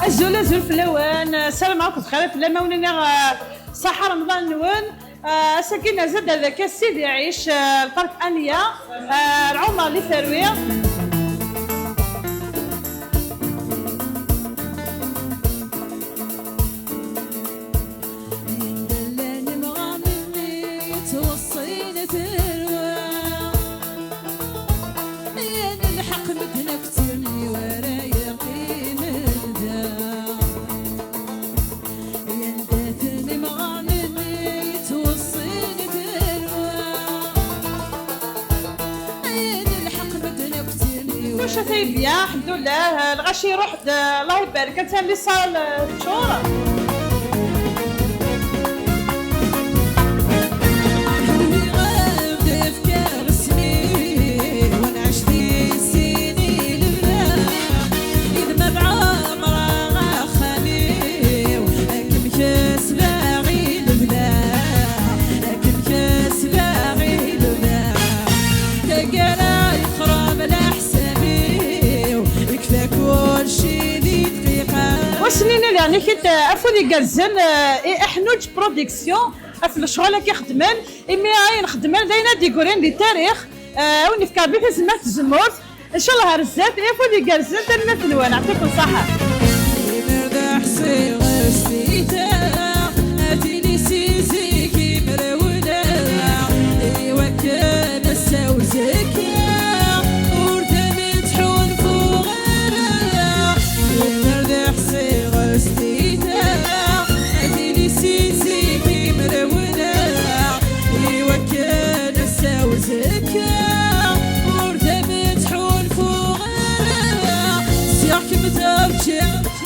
الزول فلوان سلام عليكم خير في لما صحة رمضان نوان ساكنة زاد هذاك السيد يعيش البارك أنيا العمر اللي ثروية شتي بيان الحمد لله الغاشي يروح الله يبارك انت اللي صار الشهور وسنين يعني كنت افوني كازن احنوج برودكسيون في الشغل كيخدمن امي نخدمن داينا ديكورين دي تاريخ وني في كابي في سمات الزمور ان شاء الله هرزات افوني كازن ترنا تنوان يعطيكم الصحه Yeah.